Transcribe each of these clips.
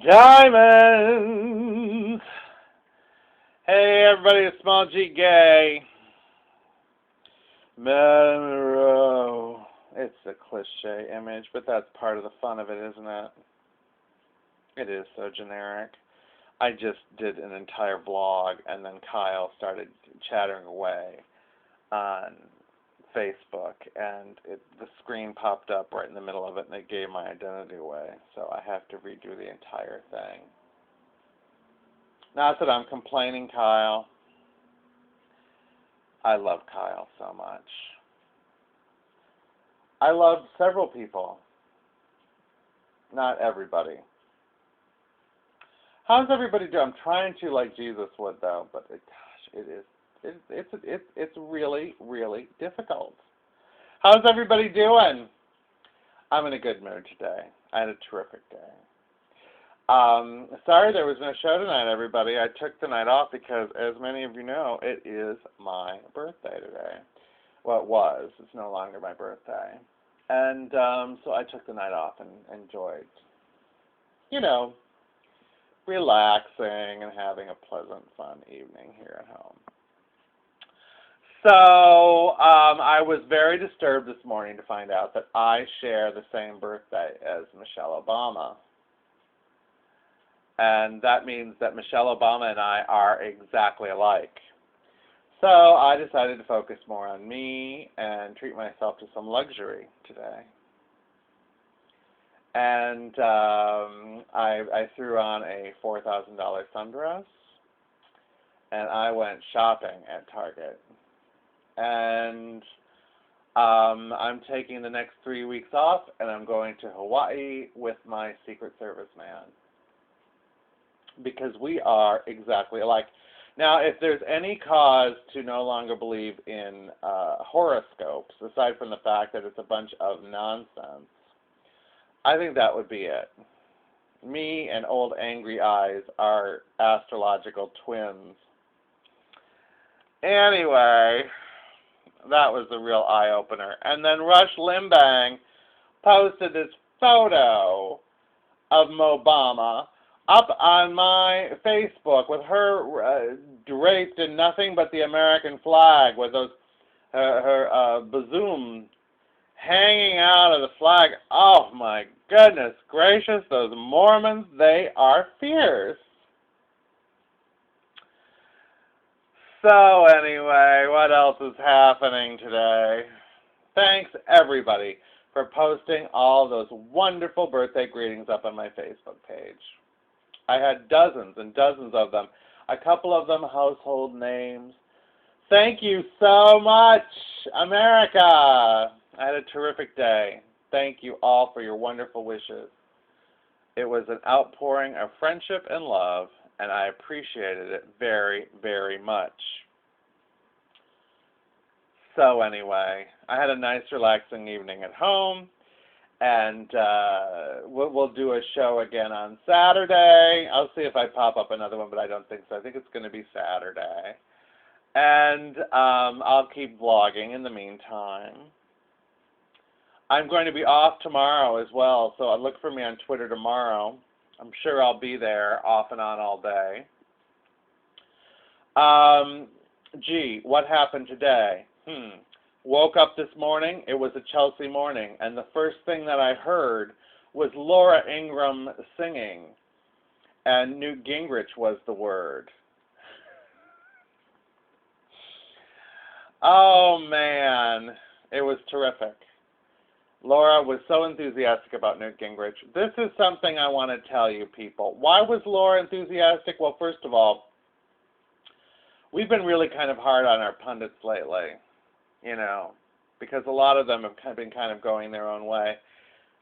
Diamonds! Hey everybody, it's Small G Gay. Marilyn Monroe. It's a cliche image, but that's part of the fun of it, isn't it? It is so generic. I just did an entire vlog, and then Kyle started chattering away on Facebook, and the screen popped up right in the middle of it, and it gave my identity away. So I have to redo the entire thing. Not that I'm complaining, Kyle. I love Kyle so much. I love several people. Not everybody. How's everybody doing? I'm trying to like Jesus would though, but it's really really difficult. How's everybody doing? I'm in a good mood today. I had a terrific day. Sorry there was no show tonight, everybody. I took the night off because, as many of you know, it is my birthday today. Well, it was. It's no longer my birthday. And so I took the night off and enjoyed, you know, relaxing and having a pleasant, fun evening here at home. So I was very disturbed this morning to find out that I share the same birthday as Michelle Obama. And that means that Michelle Obama and I are exactly alike. So I decided to focus more on me and treat myself to some luxury today. And I threw on a $4,000 sundress, and I went shopping at Target. And I'm taking the next 3 weeks off, and I'm going to Hawaii with my Secret Service man. Because we are exactly alike. Now, if there's any cause to no longer believe in horoscopes, aside from the fact that it's a bunch of nonsense, I think that would be it. Me and old angry eyes are astrological twins. Anyway, that was the real eye-opener. And then Rush Limbaugh posted this photo of Mobama up on my Facebook with her draped in nothing but the American flag, with those her bazoom hanging out of the flag. Oh my goodness gracious, those Mormons, they are fierce. So anyway, what else is happening today? Thanks everybody for posting all those wonderful birthday greetings up on my Facebook page. I had dozens and dozens of them. A couple of them household names. Thank you so much, America. I had a terrific day. Thank you all for your wonderful wishes. It was an outpouring of friendship and love, and I appreciated it very, very much. So anyway, I had a nice, relaxing evening at home. And we'll do a show again on Saturday. I'll see if I pop up another one, but I don't think so. I think it's going to be Saturday. And I'll keep vlogging in the meantime. I'm going to be off tomorrow as well, so look for me on Twitter tomorrow. I'm sure I'll be there off and on all day. Gee, what happened today? Woke up this morning, it was a Chelsea morning, and the first thing that I heard was Laura Ingraham singing, and Newt Gingrich was the word. Oh man, it was terrific. Laura was so enthusiastic about Newt Gingrich. This is something I want to tell you people. Why was Laura enthusiastic? Well, first of all, we've been really kind of hard on our pundits lately. You know, because a lot of them have been kind of going their own way.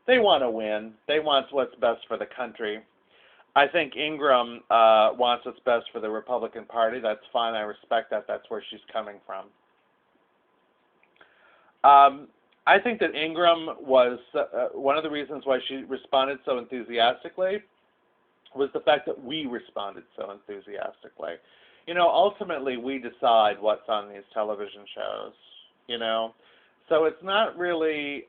They want to win. They want what's best for the country. I think Ingraham wants what's best for the Republican Party. That's fine. I respect that. That's where she's coming from. I think that Ingraham was one of the reasons why she responded so enthusiastically was the fact that we responded so enthusiastically. You know, ultimately we decide what's on these television shows. You know, so it's not really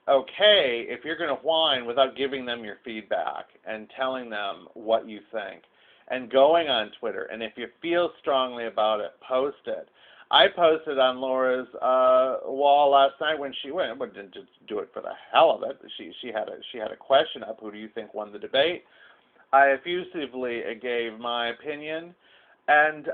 okay if you're going to whine without giving them your feedback and telling them what you think and going on Twitter. And if you feel strongly about it, post it. I posted on Laura's wall last night when she went, but didn't just do it for the hell of it. She had a question up. Who do you think won the debate? I effusively gave my opinion, and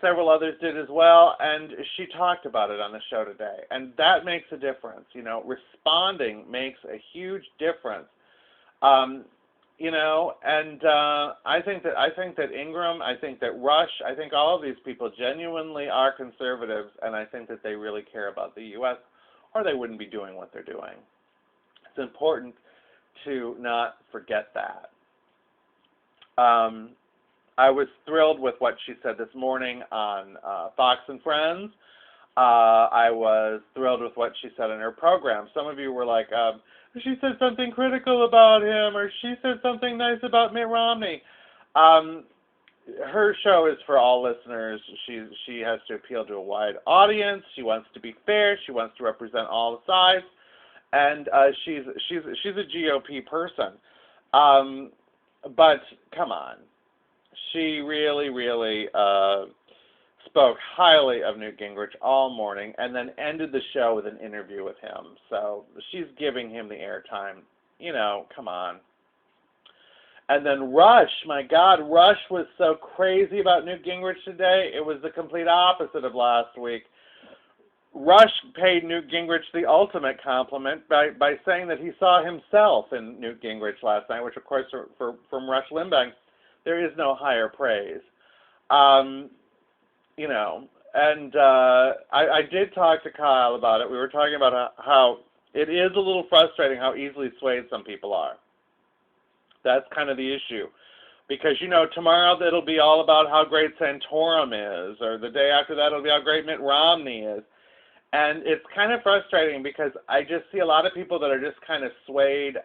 several others did as well. And she talked about it on the show today, and that makes a difference. You know, responding makes a huge difference. You know, and I think that Ingraham, I think that Rush, I think all of these people genuinely are conservatives, and I think that they really care about the U.S., or they wouldn't be doing what they're doing. It's important to not forget that. I was thrilled with what she said this morning on Fox and Friends. I was thrilled with what she said in her program. Some of you were like, she said something critical about him, or she said something nice about Mitt Romney. Her show is for all listeners. She has to appeal to a wide audience. She wants to be fair. She wants to represent all the sides, and she's a GOP person. But come on, she really spoke highly of Newt Gingrich all morning, and then ended the show with an interview with him. So she's giving him the airtime. You know, come on. And then Rush, my God, Rush was so crazy about Newt Gingrich today. It was the complete opposite of last week. Rush paid Newt Gingrich the ultimate compliment by saying that he saw himself in Newt Gingrich last night, which, of course, from Rush Limbaugh, there is no higher praise. You know, and I did talk to Kyle about it. We were talking about how it is a little frustrating how easily swayed some people are. That's kind of the issue. Because, you know, tomorrow it'll be all about how great Santorum is, or the day after that it'll be how great Mitt Romney is. And it's kind of frustrating because I just see a lot of people that are just kind of swayed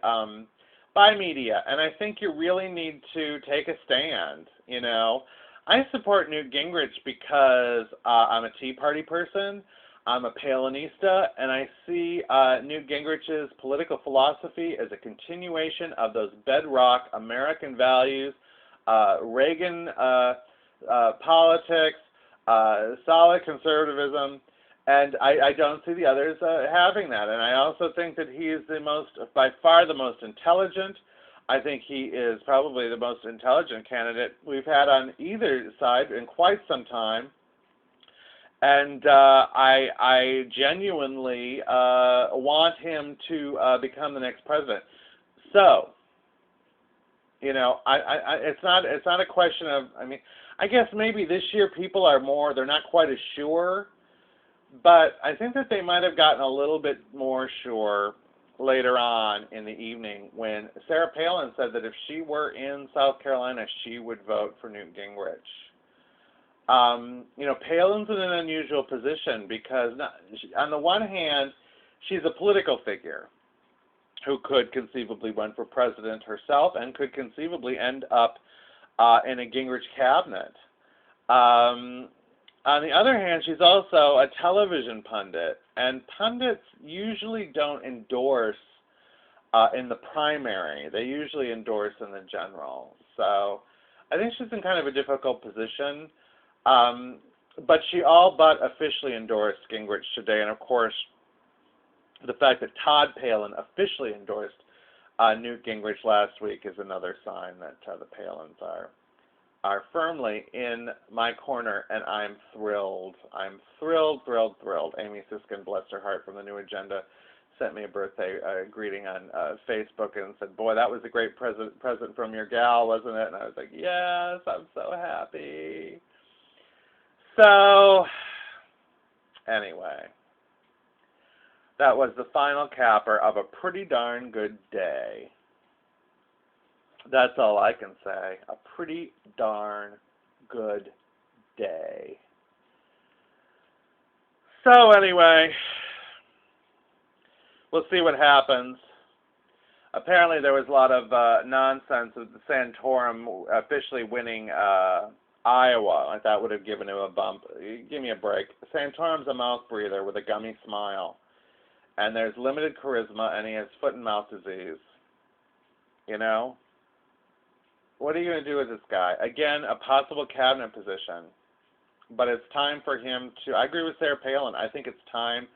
by media. And I think you really need to take a stand, you know. I support Newt Gingrich because I'm a Tea Party person, I'm a Palinista, and I see Newt Gingrich's political philosophy as a continuation of those bedrock American values, Reagan politics, solid conservatism, and I don't see the others having that. And I also think that he is by far the most intelligent. I think he is probably the most intelligent candidate we've had on either side in quite some time. And I genuinely want him to become the next president. So, you know, it's not a question of, I mean, I guess maybe this year people are more, they're not quite as sure, but I think that they might have gotten a little bit more sure later on in the evening when Sarah Palin said that if she were in South Carolina, she would vote for Newt Gingrich. You know, Palin's in an unusual position because on the one hand, she's a political figure who could conceivably run for president herself and could conceivably end up in a Gingrich cabinet. On the other hand, she's also a television pundit, and pundits usually don't endorse in the primary. They usually endorse in the general. So I think she's in kind of a difficult position. But she all but officially endorsed Gingrich today, and of course, the fact that Todd Palin officially endorsed Newt Gingrich last week is another sign that the Palins are firmly in my corner, and I'm thrilled. I'm thrilled. Amy Siskin, bless her heart, from the New Agenda, sent me a birthday greeting on Facebook and said, boy, that was a great present from your gal, wasn't it? And I was like, yes, I'm so happy. So, anyway, that was the final capper of a pretty darn good day. That's all I can say. A pretty darn good day. So anyway, we'll see what happens. Apparently there was a lot of nonsense with the Santorum officially winning Iowa. I thought would have given him a bump. Give me a break. Santorum's a mouth breather with a gummy smile. and there's limited charisma, and he has foot and mouth disease. You know? What are you going to do with this guy? Again, a possible cabinet position. But it's time for him to, I agree with Sarah Palin, I think it's time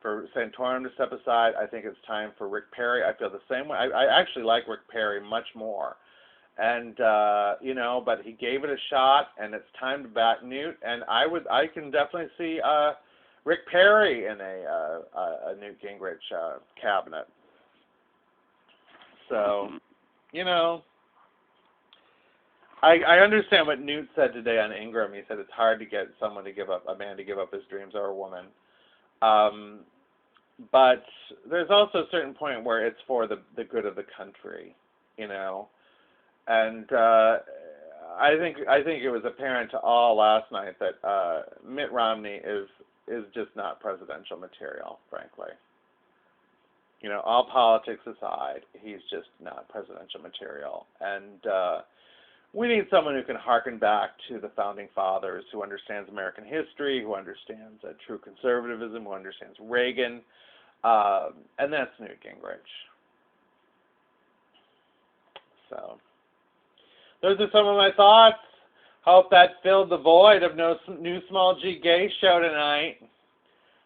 for Santorum to step aside. I think it's time for Rick Perry. I feel the same way. I actually like Rick Perry much more. And, you know, but he gave it a shot, and it's time to back Newt. And I can definitely see Rick Perry in a Newt Gingrich cabinet. So, you know, I understand what Newt said today on Ingram. He said it's hard to get someone to give up, a man to give up his dreams, or a woman. But there's also a certain point where it's for the good of the country, you know. And I think it was apparent to all last night that Mitt Romney is just not presidential material, frankly. You know, all politics aside, he's just not presidential material. And we need someone who can hearken back to the Founding Fathers, who understands American history, who understands true conservatism, who understands Reagan, and that's Newt Gingrich. So, those are some of my thoughts. Hope that filled the void of no new Small G Gay show tonight.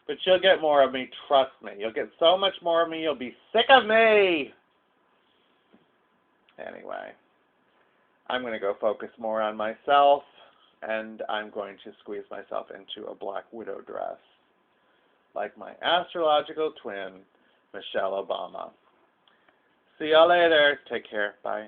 But you'll get more of me, trust me. You'll get so much more of me, you'll be sick of me. Anyway, I'm going to go focus more on myself, and I'm going to squeeze myself into a Black Widow dress, like my astrological twin, Michelle Obama. See y'all later. Take care. Bye.